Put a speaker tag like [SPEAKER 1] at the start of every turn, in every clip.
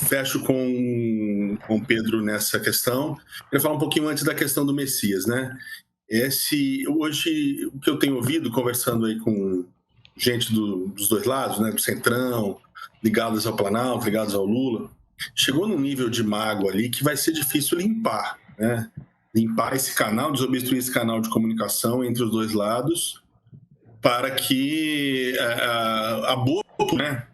[SPEAKER 1] fecho com o Pedro nessa questão. Eu queria falar um pouquinho antes da questão do Messias, né? Hoje, o que eu tenho ouvido, conversando aí com gente dos dois lados, né, do Centrão, ligados ao Planalto, ligados ao Lula, chegou num nível de mágoa ali que vai ser difícil limpar, né? Limpar esse canal, desobstruir esse canal de comunicação entre os dois lados, para que a boa, né,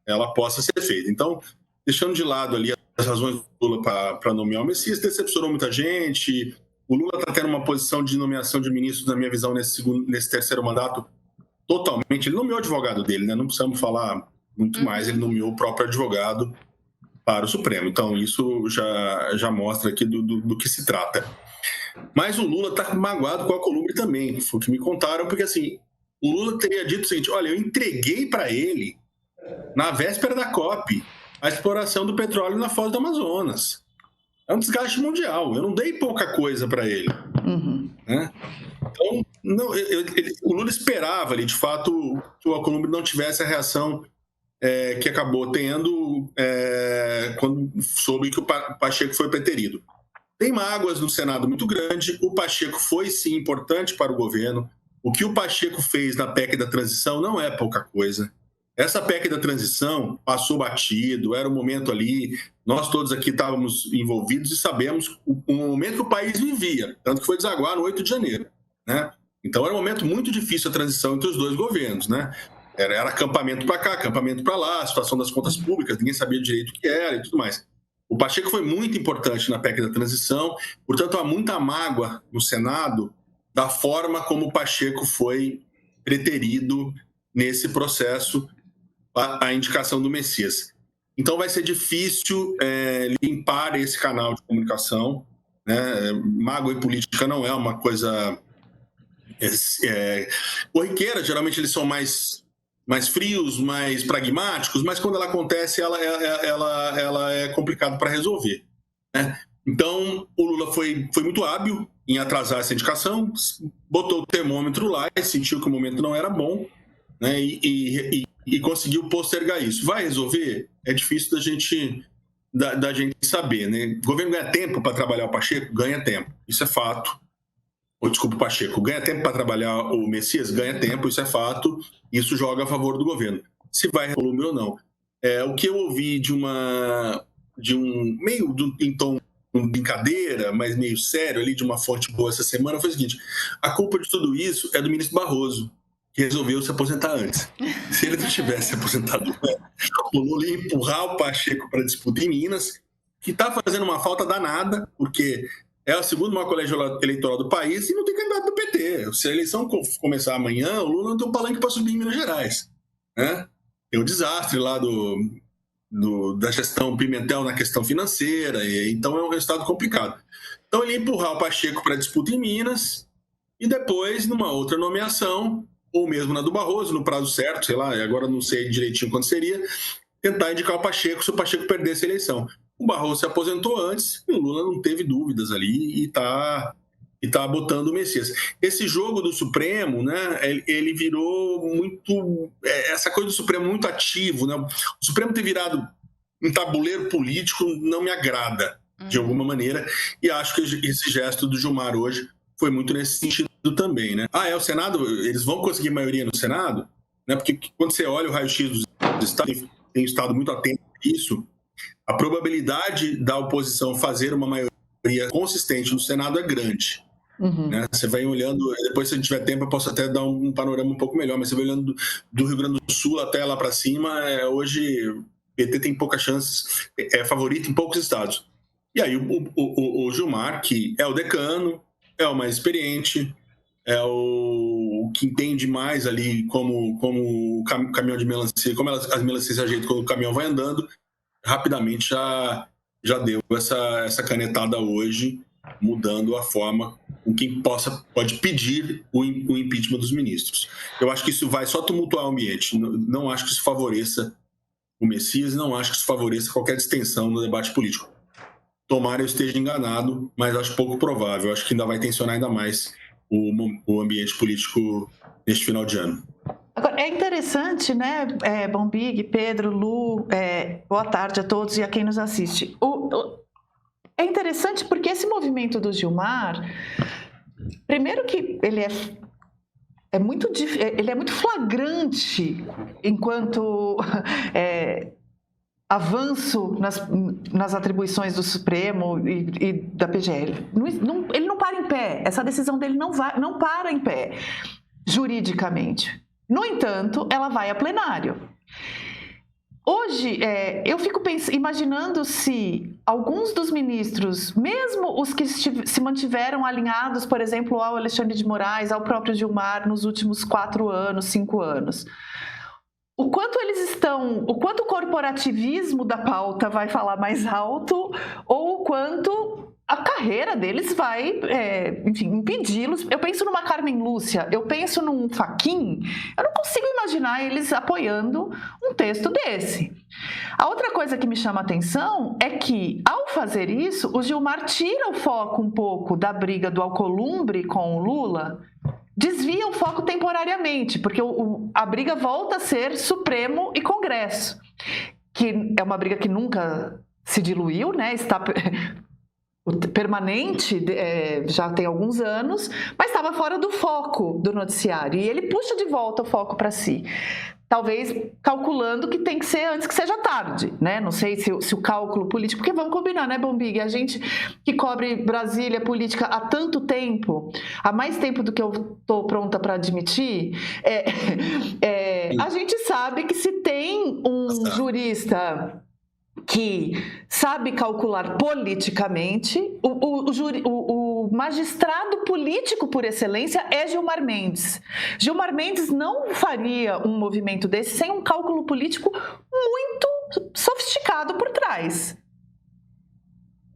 [SPEAKER 1] ela possa ser feita. Então, deixando de lado ali as razões do Lula para nomear o Messias, decepcionou muita gente. O Lula está tendo uma posição de nomeação de ministros, na minha visão, nesse terceiro mandato, totalmente. Ele nomeou o advogado dele, né? Não precisamos falar muito mais. Ele nomeou o próprio advogado para o Supremo. Então, isso já mostra aqui do que se trata. Mas o Lula está magoado com a Alcolumbre também, foi o que me contaram, porque assim, o Lula teria dito o seguinte: olha, eu entreguei para ele, na véspera da COP, a exploração do petróleo na foz do Amazonas. É um desgaste mundial. Eu não dei pouca coisa para ele. Né? Então, o Lula esperava ali, de fato, que o Alcolumbre não tivesse a reação que acabou tendo quando soube que o Pacheco foi preterido. Tem mágoas no Senado muito grande. O Pacheco foi, sim, importante para o governo. O que o Pacheco fez na PEC da transição não é pouca coisa. Essa PEC da transição passou batido, era um momento ali, nós todos aqui estávamos envolvidos e sabemos o momento que o país vivia, tanto que foi desaguar no 8 de janeiro. Né? Então era um momento muito difícil a transição entre os dois governos. Né? Era acampamento para cá, acampamento para lá, a situação das contas públicas, ninguém sabia direito o que era e tudo mais. O Pacheco foi muito importante na PEC da transição, portanto há muita mágoa no Senado da forma como o Pacheco foi preterido nesse processo, a indicação do Messias. Então vai ser difícil limpar esse canal de comunicação. Né? Mágoa e política não é uma coisa corriqueira, geralmente eles são mais frios, mais pragmáticos, mas quando ela acontece, ela é complicada para resolver. Né? Então, o Lula foi muito hábil em atrasar essa indicação, botou o termômetro lá e sentiu que o momento não era bom, né? E conseguiu postergar isso. Vai resolver? É difícil da gente saber. Né? O governo ganha tempo para trabalhar o Pacheco? Ganha tempo. Isso é fato. Desculpa, o Pacheco. Ganha tempo para trabalhar o Messias? Ganha tempo, isso é fato. Isso joga a favor do governo. Se vai Alcolumbre ou não. O que eu ouvi em tom de brincadeira, mas meio sério, ali de uma fonte boa essa semana, foi o seguinte: a culpa de tudo isso é do ministro Barroso, que resolveu se aposentar antes. Se ele não tivesse se aposentado, o Lula ia empurrar o Pacheco para a disputa em Minas, que está fazendo uma falta danada, porque é o segundo maior colégio eleitoral do país e não tem candidato do PT. Se a eleição começar amanhã, o Lula não tem um palanque para subir em Minas Gerais. Né? Tem um desastre lá da gestão Pimentel na questão financeira, então é um resultado complicado. Então ele ia empurrar o Pacheco para a disputa em Minas e depois, numa outra nomeação, ou mesmo na do Barroso, no prazo certo, sei lá, agora não sei direitinho quando seria, tentar indicar o Pacheco se o Pacheco perdesse a eleição. O Barroso se aposentou antes e o Lula não teve dúvidas ali e está botando o Messias. Esse jogo do Supremo, né, ele virou muito... essa coisa do Supremo muito ativo. Né? O Supremo ter virado um tabuleiro político não me agrada, de alguma maneira, e acho que esse gesto do Gilmar hoje foi muito nesse sentido também. Né? O Senado, eles vão conseguir maioria no Senado? Né? Porque quando você olha o raio-x dos estados, tem estado muito atento a isso, a probabilidade da oposição fazer uma maioria consistente no Senado é grande. Né? Você vai olhando, depois se a gente tiver tempo eu posso até dar um panorama um pouco melhor, mas você vai olhando do Rio Grande do Sul até lá para cima, hoje o PT tem poucas chances, é favorito em poucos estados. E aí o Gilmar, que é o decano, é o mais experiente, é o que entende mais ali como o caminhão de melancia, como as melancias se ajeitam quando o caminhão vai andando, rapidamente já deu essa canetada hoje, mudando a forma com quem pode pedir o impeachment dos ministros. Eu acho que isso vai só tumultuar o ambiente. Não acho que isso favoreça o Messias, não acho que isso favoreça qualquer distensão no debate político. Tomara eu esteja enganado, mas acho pouco provável. Acho que ainda vai tensionar ainda mais o ambiente político neste final de ano.
[SPEAKER 2] Agora, é interessante, né, Bombig, Pedro, Lu, boa tarde a todos e a quem nos assiste. É interessante porque esse movimento do Gilmar, primeiro que ele é muito flagrante enquanto avanço nas atribuições do Supremo e da PGR. Ele não para em pé, essa decisão dele não para em pé, juridicamente. No entanto, ela vai a plenário. Hoje, eu fico imaginando se alguns dos ministros, mesmo os que se mantiveram alinhados, por exemplo, ao Alexandre de Moraes, ao próprio Gilmar, nos últimos 4 anos, 5 anos, o quanto o corporativismo da pauta vai falar mais alto, ou o quanto a carreira deles vai, impedi-los. Eu penso numa Carmen Lúcia, eu penso num Fachin, eu não consigo imaginar eles apoiando um texto desse. A outra coisa que me chama a atenção é que, ao fazer isso, o Gilmar tira o foco um pouco da briga do Alcolumbre com o Lula, desvia o foco temporariamente, porque a briga volta a ser Supremo e Congresso, que é uma briga que nunca se diluiu, né? Está permanente, já tem alguns anos, mas estava fora do foco do noticiário, e ele puxa de volta o foco para si. Talvez calculando que tem que ser antes que seja tarde, né? Não sei se o cálculo político, porque vamos combinar, né, Bombig? A gente que cobre Brasília política há tanto tempo, há mais tempo do que eu estou pronta para admitir, a gente sabe que se tem um jurista que sabe calcular politicamente, o magistrado político por excelência é Gilmar Mendes. Gilmar Mendes não faria um movimento desse sem um cálculo político muito sofisticado por trás.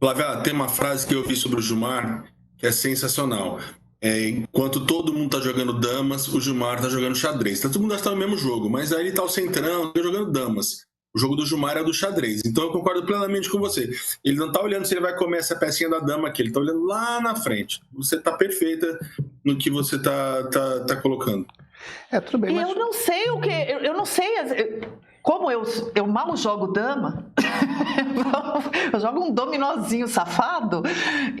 [SPEAKER 1] Flávia, tem uma frase que eu vi sobre o Gilmar que é sensacional. Enquanto todo mundo tá jogando damas, o Gilmar tá jogando xadrez. Todo mundo está no mesmo jogo, mas aí ele tá o centrão, jogando damas. O jogo do Gilmar é do xadrez. Então eu concordo plenamente com você. Ele não está olhando se ele vai comer essa pecinha da dama aqui. Ele está olhando lá na frente. Você está perfeita no que você tá colocando.
[SPEAKER 2] Tudo bem. Mas... Eu não sei o que... Eu não sei... Como eu mal jogo dama, eu jogo um dominozinho safado,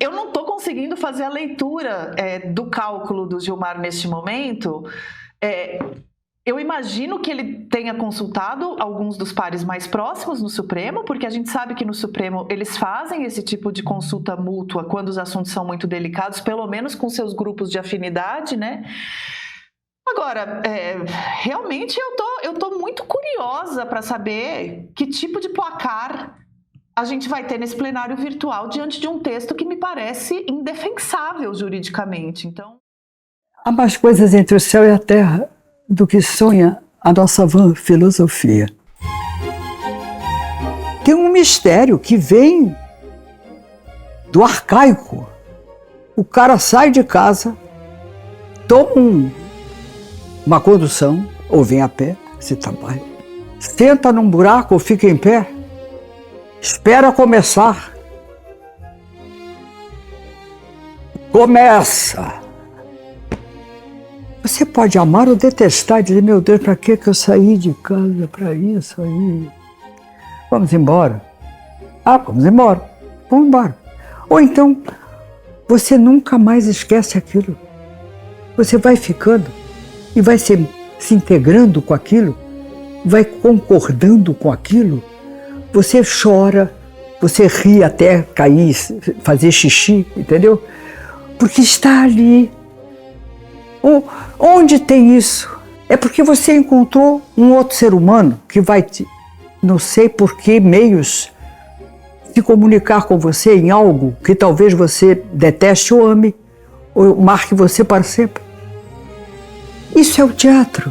[SPEAKER 2] eu não estou conseguindo fazer a leitura do cálculo do Gilmar neste momento. Eu imagino que ele tenha consultado alguns dos pares mais próximos no Supremo, porque a gente sabe que no Supremo eles fazem esse tipo de consulta mútua quando os assuntos são muito delicados, pelo menos com seus grupos de afinidade, né? Agora, realmente eu tô muito curiosa para saber que tipo de placar a gente vai ter nesse plenário virtual diante de um texto que me parece indefensável juridicamente. Então,
[SPEAKER 3] há mais coisas entre o céu e a terra do que sonha a nossa vã filosofia. Tem um mistério que vem do arcaico. O cara sai de casa, toma uma condução, ou vem a pé, se trabalha, senta num buraco ou fica em pé, espera começar. Começa! Você pode amar ou detestar e dizer, meu Deus, para que eu saí de casa para isso aí? Vamos embora. Vamos embora. Vamos embora. Ou então, você nunca mais esquece aquilo. Você vai ficando e vai se integrando com aquilo, vai concordando com aquilo. Você chora, você ri até cair, fazer xixi, entendeu? Porque está ali. Onde tem isso? É porque você encontrou um outro ser humano que vai, não sei por que meios, se comunicar com você em algo que talvez você deteste ou ame, ou marque você para sempre. Isso é o teatro.